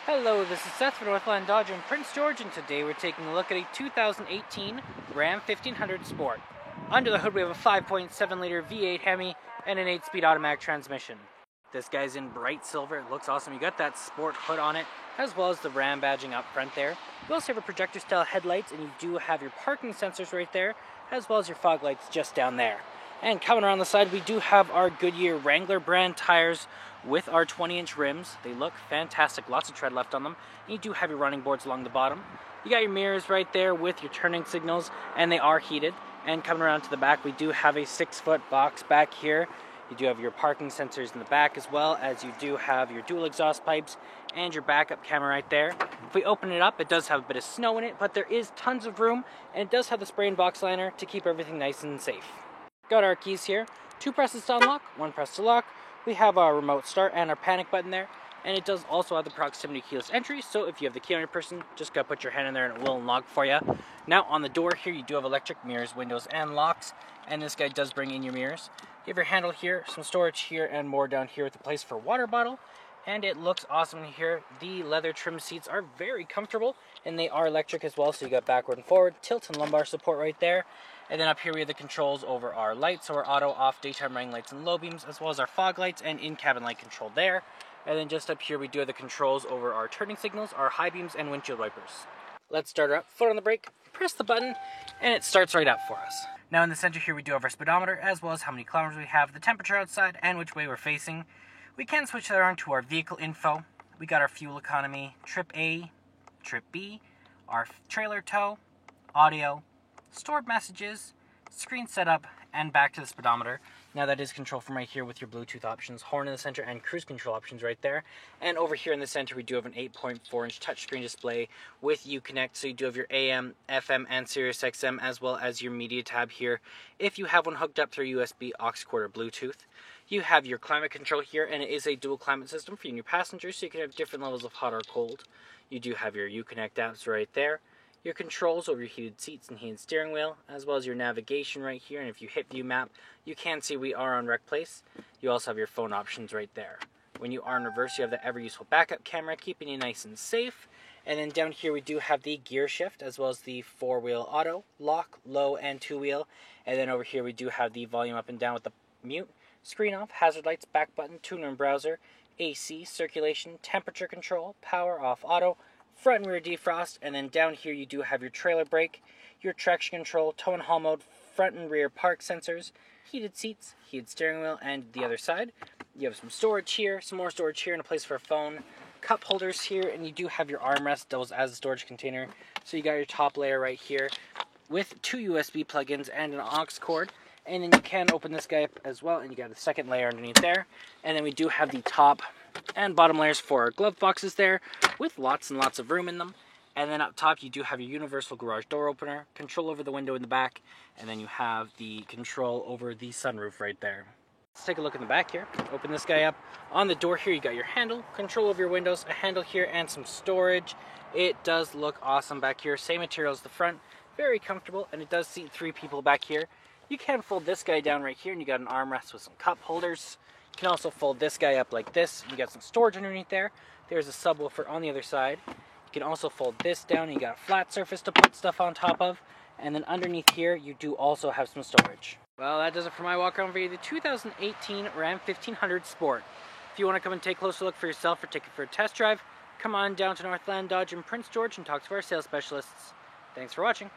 Hello, this is Seth from Northland Dodge in Prince George, and today we're taking a look at a 2018 Ram 1500 Sport. Under the hood we have a 5.7 liter V8 Hemi and an 8-speed automatic transmission. This guy's in bright silver, it looks awesome. You got that sport hood on it, as well as the Ram badging up front there. You also have a projector style headlights, and you do have your parking sensors right there, as well as your fog lights just down there. And coming around the side, we do have our Goodyear Wrangler brand tires with our 20-inch rims. They look fantastic, lots of tread left on them. And you do have your running boards along the bottom. You got your mirrors right there with your turning signals, and they are heated. And coming around to the back, we do have a 6-foot box back here. You do have your parking sensors in the back, as well as you do have your dual exhaust pipes and your backup camera right there. If we open it up, it does have a bit of snow in it, but there is tons of room, and it does have the spray and box liner to keep everything nice and safe. Got our keys here, 2 presses to unlock, 1 press to lock. We have our remote start and our panic button there, and it does also have the proximity keyless entry, so if you have the key on your person, just gotta put your hand in there and it will unlock for you. Now on the door here, you do have electric mirrors, windows, and locks, and this guy does bring in your mirrors. You have your handle here, some storage here, and more down here with a place for a water bottle, and it looks awesome in here. The leather trim seats are very comfortable, and they are electric as well, so you got backward and forward, tilt and lumbar support right there. And then up here we have the controls over our lights, so our auto, off, daytime running lights and low beams, as well as our fog lights and in-cabin light control there. And then just up here we do have the controls over our turning signals, our high beams, and windshield wipers. Let's start her up, foot on the brake, press the button, and it starts right up for us. Now in the center here we do have our speedometer, as well as how many kilometers we have, the temperature outside, and which way we're facing. We can switch that around to our vehicle info. We got our fuel economy, trip A, trip B, our trailer tow, audio, stored messages, screen setup, and back to the speedometer. Now that is control from right here with your Bluetooth options, horn in the center, and cruise control options right there. And over here in the center we do have an 8.4-inch touchscreen display with Uconnect, so you do have your AM, FM, and Sirius XM, as well as your media tab here if you have one hooked up through USB, aux cord, or Bluetooth. You have your climate control here, and it is a dual climate system for you and your passengers, so you can have different levels of hot or cold. You do have your Uconnect apps right there. Your controls over your heated seats and heated steering wheel, as well as your navigation right here, and if you hit view map, you can see we are on Rec Place. You also have your phone options right there. When you are in reverse, you have the ever useful backup camera, keeping you nice and safe. And then down here we do have the gear shift, as well as the 4-wheel auto, lock, low, and 2-wheel. And then over here we do have the volume up and down with the mute, screen off, hazard lights, back button, tuner and browser, AC, circulation, temperature control, power off auto, front and rear defrost, and then down here you do have your trailer brake, your traction control, tow and haul mode, front and rear park sensors, heated seats, heated steering wheel, and the other side. You have some storage here, some more storage here, and a place for a phone, cup holders here, and you do have your armrest, doubles as a storage container. So you got your top layer right here with 2 USB plugins and an aux cord. And then you can open this guy up as well, and you got a second layer underneath there. And then we do have the top and bottom layers for our glove boxes there, with lots and lots of room in them. And then up top you do have your universal garage door opener, control over the window in the back, and then you have the control over the sunroof right there. Let's take a look in the back here. Open this guy up. On the door here you got your handle, control over your windows, a handle here, and some storage. It does look awesome back here. Same material as the front, very comfortable, and it does seat 3 people back here. You can fold this guy down right here, and you got an armrest with some cup holders. You can also fold this guy up like this. You got some storage underneath there. There's a subwoofer on the other side. You can also fold this down, and you got a flat surface to put stuff on top of. And then underneath here, you do also have some storage. Well, that does it for my walk around video, the 2018 Ram 1500 Sport. If you want to come and take a closer look for yourself or take it for a test drive, come on down to Northland Dodge in Prince George and talk to our sales specialists. Thanks for watching.